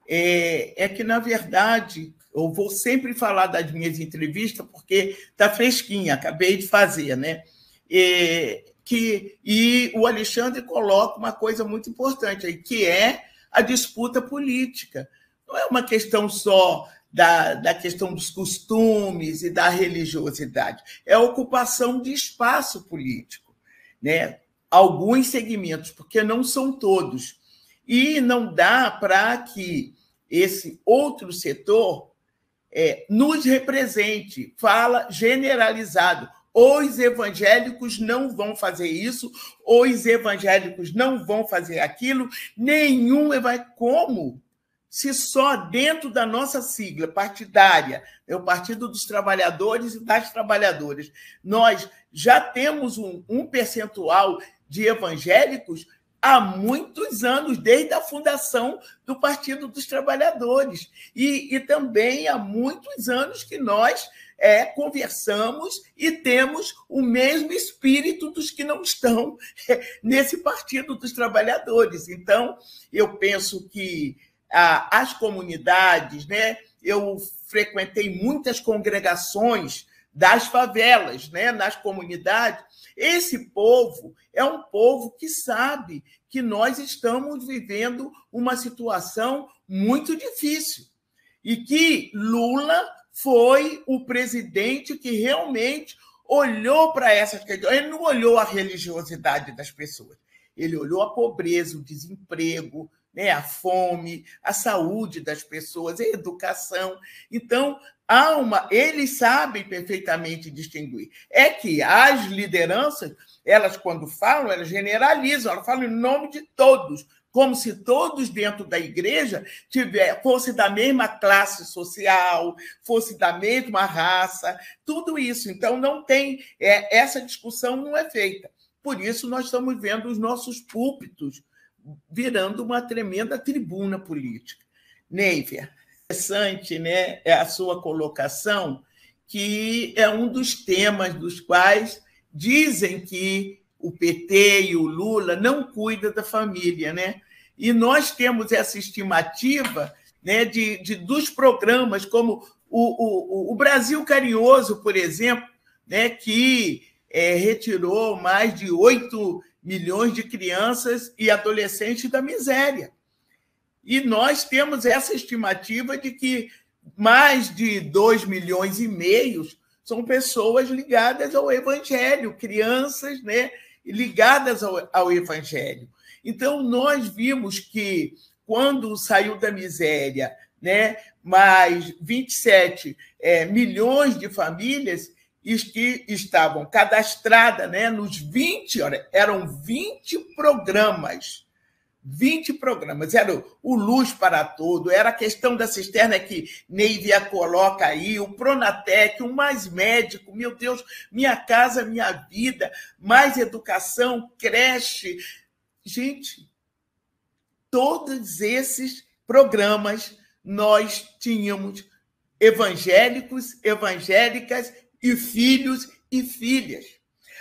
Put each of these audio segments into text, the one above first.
é que, na verdade, eu vou sempre falar das minhas entrevistas, porque está fresquinha, acabei de fazer, né? E o Alexandre coloca uma coisa muito importante aí, que é a disputa política. Não é uma questão só da questão dos costumes e da religiosidade, é a ocupação de espaço político, né? Alguns segmentos, porque não são todos. E não dá para que esse outro setor nos represente, fala generalizado. Os evangélicos não vão fazer isso, os evangélicos não vão fazer aquilo, nenhum vai. Como? Se só dentro da nossa sigla partidária, é o Partido dos Trabalhadores e das Trabalhadoras, nós já temos um percentual de evangélicos há muitos anos, desde a fundação do Partido dos Trabalhadores. E também há muitos anos que nós conversamos e temos o mesmo espírito dos que não estão nesse Partido dos Trabalhadores. Então, eu penso que as comunidades, né? Eu frequentei muitas congregações das favelas, né? Nas comunidades. Esse povo é um povo que sabe que nós estamos vivendo uma situação muito difícil e que Lula foi o presidente que realmente olhou para essas questões. Ele não olhou a religiosidade das pessoas, ele olhou a pobreza, o desemprego, né, a fome, a saúde das pessoas, a educação. Então, eles sabem perfeitamente distinguir. É que as lideranças, elas, quando falam, elas generalizam, elas falam em nome de todos, como se todos dentro da igreja fosse da mesma classe social, fosse da mesma raça, tudo isso. Então, não tem, essa discussão não é feita. Por isso, nós estamos vendo os nossos púlpitos virando uma tremenda tribuna política. Neivia, interessante, né, a sua colocação, que é um dos temas dos quais dizem que o PT e o Lula não cuidam da família, né? E nós temos essa estimativa, né, dos programas como o Brasil Carinhoso, por exemplo, né, que retirou mais de 8 milhões de crianças e adolescentes da miséria. E nós temos essa estimativa de que mais de 2,5 milhões são pessoas ligadas ao Evangelho, crianças, né, ligadas ao Evangelho. Então, nós vimos que, quando saiu da miséria, né, mais 27 milhões de famílias que estavam cadastradas, né, nos 20, eram 20 programas. 20 programas. Era o Luz para Todo, era a questão da cisterna que Neivia coloca aí, o Pronatec, o Mais Médico, meu Deus, Minha Casa Minha Vida, Mais Educação, creche. Gente, todos esses programas nós tínhamos evangélicos, evangélicas e filhos e filhas.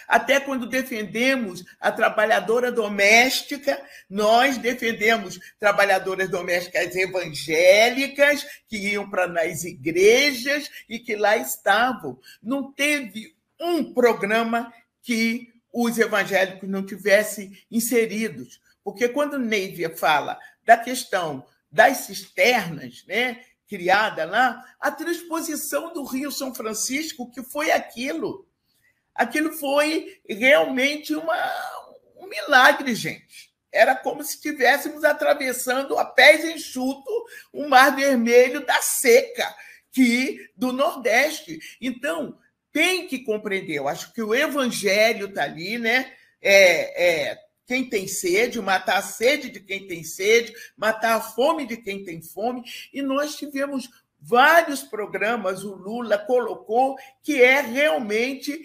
Até quando defendemos a trabalhadora doméstica, nós defendemos trabalhadoras domésticas evangélicas que iam para nas igrejas e que lá estavam. Não teve um programa que os evangélicos não tivessem inseridos. Porque quando Neivia fala da questão das cisternas, né, criada lá, a transposição do Rio São Francisco, que foi aquilo. Aquilo foi realmente um milagre, gente. Era como se estivéssemos atravessando a pés enxutos o Mar Vermelho da seca do Nordeste. Então, tem que compreender. Eu acho que o evangelho está ali, né? Quem tem sede, matar a sede de quem tem sede, matar a fome de quem tem fome. E nós tivemos vários programas, o Lula colocou, que é realmente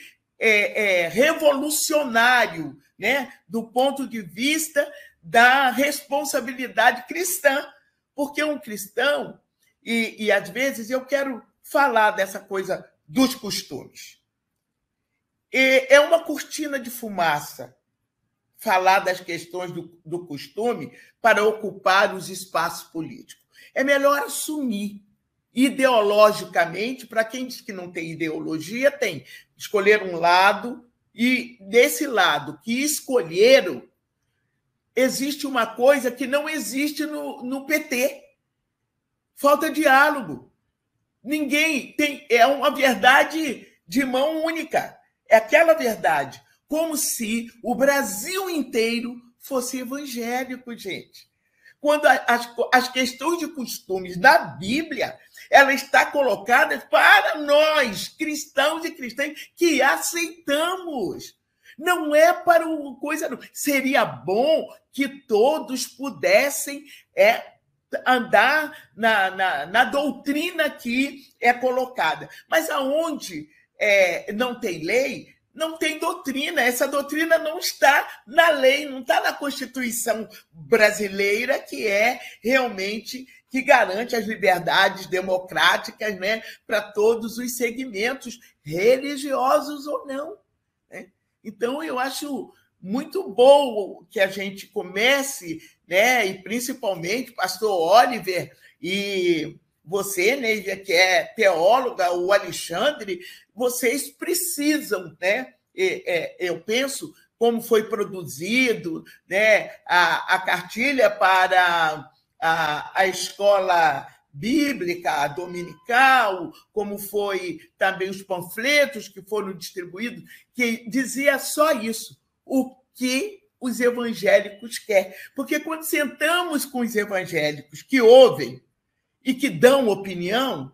revolucionário, né? Do ponto de vista da responsabilidade cristã. Porque um cristão, e às vezes eu quero falar dessa coisa dos costumes. É uma cortina de fumaça falar das questões do costume para ocupar os espaços políticos. É melhor assumir ideologicamente, para quem diz que não tem ideologia, tem escolher um lado, e desse lado que escolheram, existe uma coisa que não existe no PT. Falta diálogo. Ninguém tem... É uma verdade de mão única. É aquela verdade. Como se o Brasil inteiro fosse evangélico, gente. Quando as questões de costumes da Bíblia, ela está colocada para nós, cristãos e cristãs, que aceitamos. Não é para o coisa... Não. Seria bom que todos pudessem andar na doutrina que é colocada. Mas aonde não tem lei, não tem doutrina. Essa doutrina não está na lei, não está na Constituição brasileira, que é realmente que garante as liberdades democráticas, né, para todos os segmentos, religiosos ou não. Né? Então, eu acho muito bom que a gente comece, né, e principalmente pastor Oliver e você, Neívia, que é teóloga, o Alexandre, vocês precisam, né? Eu penso como foi produzido, né, a cartilha para a escola bíblica dominical, como foi também os panfletos que foram distribuídos, que dizia só isso, o que os evangélicos querem. Porque quando sentamos com os evangélicos que ouvem e que dão opinião,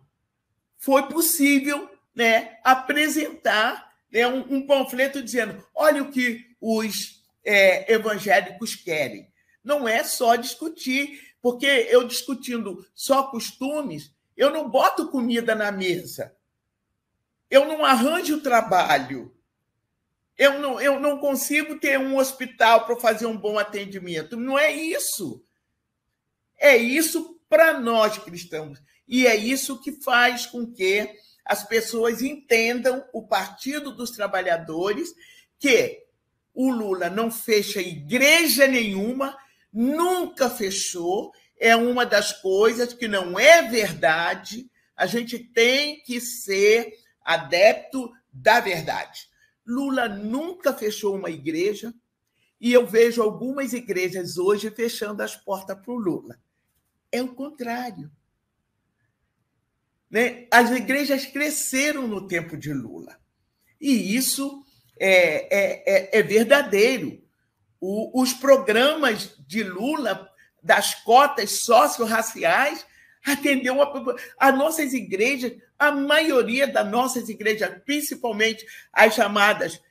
foi possível, né, apresentar, né, um panfleto dizendo: olha o que os evangélicos querem. Não é só discutir, porque eu discutindo só costumes, eu não boto comida na mesa, eu não arranjo trabalho, eu não consigo ter um hospital para fazer um bom atendimento. Não é isso. É isso para nós cristãos. E é isso que faz com que as pessoas entendam, o Partido dos Trabalhadores, que o Lula não fecha igreja nenhuma, nunca fechou, é uma das coisas que não é verdade. A gente tem que ser adepto da verdade. Lula nunca fechou uma igreja, e eu vejo algumas igrejas hoje fechando as portas para o Lula. É o contrário. Né? As igrejas cresceram no tempo de Lula. E isso é verdadeiro. Os programas de Lula, das cotas socio-raciais, atendeu a nossas igrejas, a maioria das nossas igrejas, principalmente as chamadas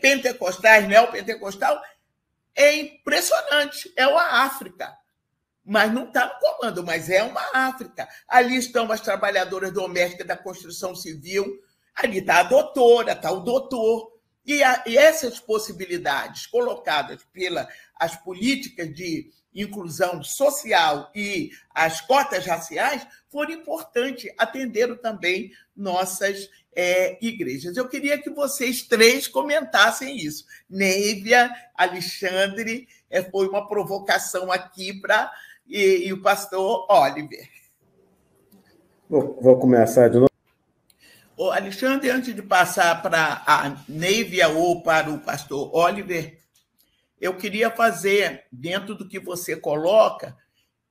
pentecostais, neopentecostal, é impressionante. É uma África. Mas não está no comando, mas é uma África. Ali estão as trabalhadoras domésticas da construção civil, ali está a doutora, está o doutor. E essas possibilidades colocadas pelas políticas de inclusão social e as cotas raciais foram importantes, atenderam também nossas igrejas. Eu queria que vocês três comentassem isso. Neívia, Alexandre, foi uma provocação aqui para... E o pastor Oliver. Vou começar de novo. Ô, Alexandre, antes de passar para a Neívia ou para o pastor Oliver, eu queria fazer, dentro do que você coloca,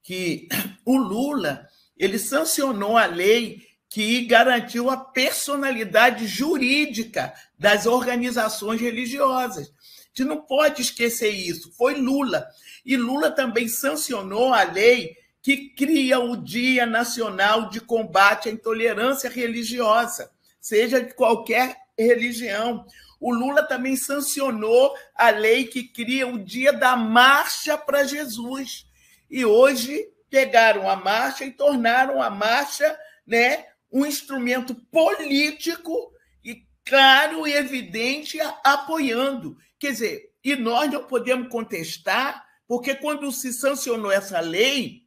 que o Lula ele sancionou a lei que garantiu a personalidade jurídica das organizações religiosas. A gente não pode esquecer isso. Foi Lula. E Lula também sancionou a lei que cria o Dia Nacional de Combate à Intolerância Religiosa, seja de qualquer religião. O Lula também sancionou a lei que cria o Dia da Marcha para Jesus. E hoje pegaram a marcha e tornaram a marcha, né, um instrumento político e claro e evidente apoiando. Quer dizer, e nós não podemos contestar, porque quando se sancionou essa lei,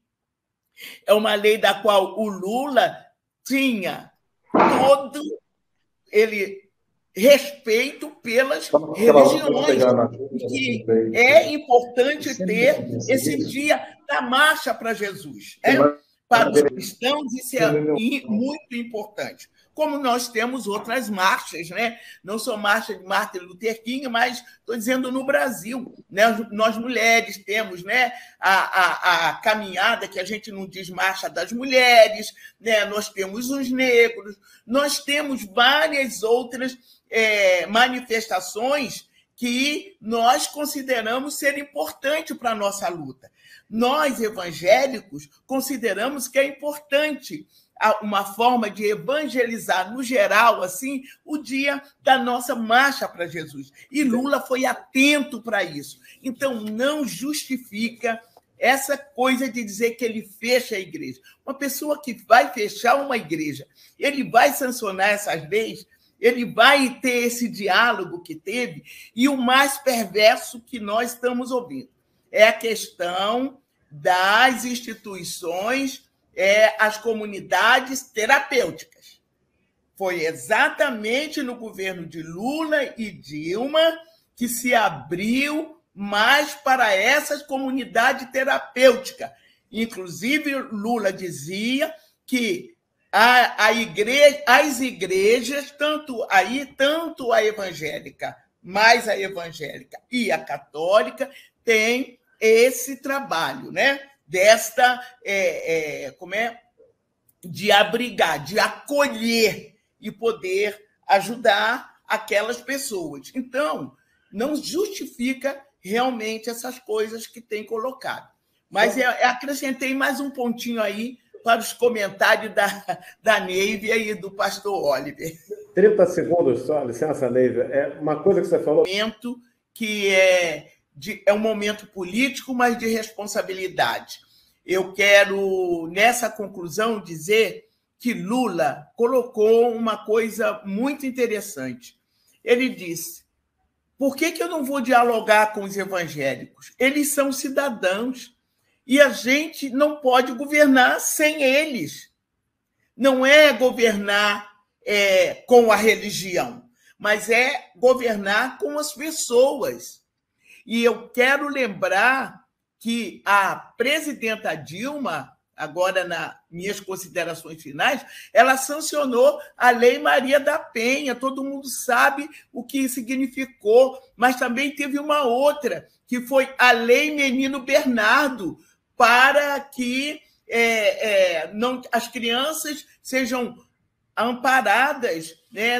é uma lei da qual o Lula tinha todo respeito pelas religiões. E é importante ter esse dia da marcha para Jesus. para os cristãos, isso é muito importante. Como nós temos outras marchas, né? Não só marcha de Martin Luther King, mas estou dizendo no Brasil, né? Nós mulheres temos, né, a caminhada, que a gente não diz marcha das mulheres, né? Nós temos os negros, nós temos várias outras manifestações que nós consideramos ser importante para a nossa luta. Nós, evangélicos, consideramos que é importante uma forma de evangelizar, no geral, assim, o dia da nossa marcha para Jesus. E Lula foi atento para isso. Então, não justifica essa coisa de dizer que ele fecha a igreja. Uma pessoa que vai fechar uma igreja, ele vai sancionar essas leis, ele vai ter esse diálogo que teve, e o mais perverso que nós estamos ouvindo é a questão das instituições, as comunidades terapêuticas. Foi exatamente no governo de Lula e Dilma que se abriu mais para essas comunidades terapêuticas. Inclusive, Lula dizia que as igrejas, tanto a evangélica, mais a evangélica e a católica, têm esse trabalho, né? De abrigar, de acolher e poder ajudar aquelas pessoas. Então, não justifica realmente essas coisas que tem colocado. Mas eu acrescentei mais um pontinho aí para os comentários da Neiva e do pastor Oliver. 30 segundos só, licença, Neiva. Uma coisa que você falou... Que é um momento político, mas de responsabilidade. Eu quero, nessa conclusão, dizer que Lula colocou uma coisa muito interessante. Ele disse: por que eu não vou dialogar com os evangélicos? Eles são cidadãos e a gente não pode governar sem eles. Não é governar com a religião, mas é governar com as pessoas. E eu quero lembrar que a presidenta Dilma, agora nas minhas considerações finais, ela sancionou a Lei Maria da Penha, todo mundo sabe o que significou, mas também teve uma outra, que foi a Lei Menino Bernardo, para que as crianças sejam amparadas, né,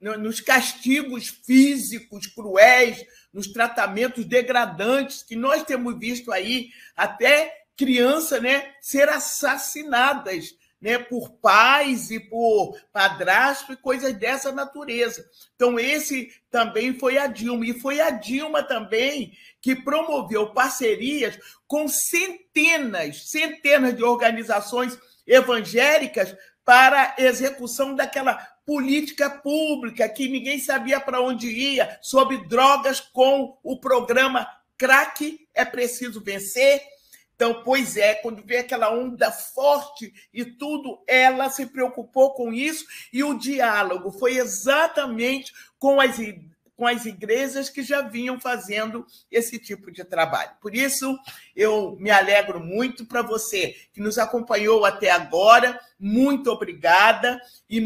nos castigos físicos cruéis, nos tratamentos degradantes, que nós temos visto aí, até crianças, né, ser assassinadas, né, por pais e por padrasto e coisas dessa natureza. Então, esse também foi a Dilma. E foi a Dilma também que promoveu parcerias com centenas de organizações evangélicas para a execução daquela política pública que ninguém sabia para onde ia, sobre drogas, com o programa Crack é Preciso Vencer. Então, pois quando veio aquela onda forte e tudo, ela se preocupou com isso, e o diálogo foi exatamente com as igrejas que já vinham fazendo esse tipo de trabalho. Por isso, eu me alegro muito. Para você que nos acompanhou até agora, muito obrigada. E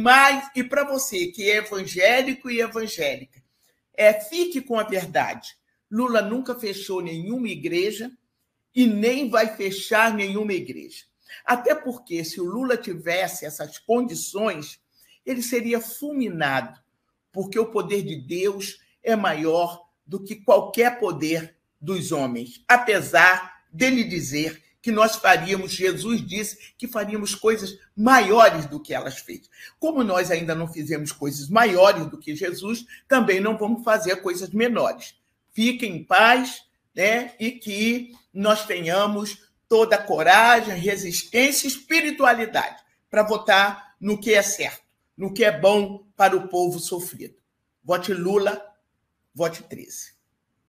para você que é evangélico e evangélica, fique com a verdade. Lula nunca fechou nenhuma igreja e nem vai fechar nenhuma igreja. Até porque, se o Lula tivesse essas condições, ele seria fulminado, porque o poder de Deus é maior do que qualquer poder dos homens, apesar dele dizer que nós faríamos, Jesus disse que faríamos coisas maiores do que elas fez. Como nós ainda não fizemos coisas maiores do que Jesus, também não vamos fazer coisas menores. Fiquem em paz, né? E que nós tenhamos toda a coragem, resistência e espiritualidade para votar no que é certo, no que é bom para o povo sofrido. Vote Lula, vote 13.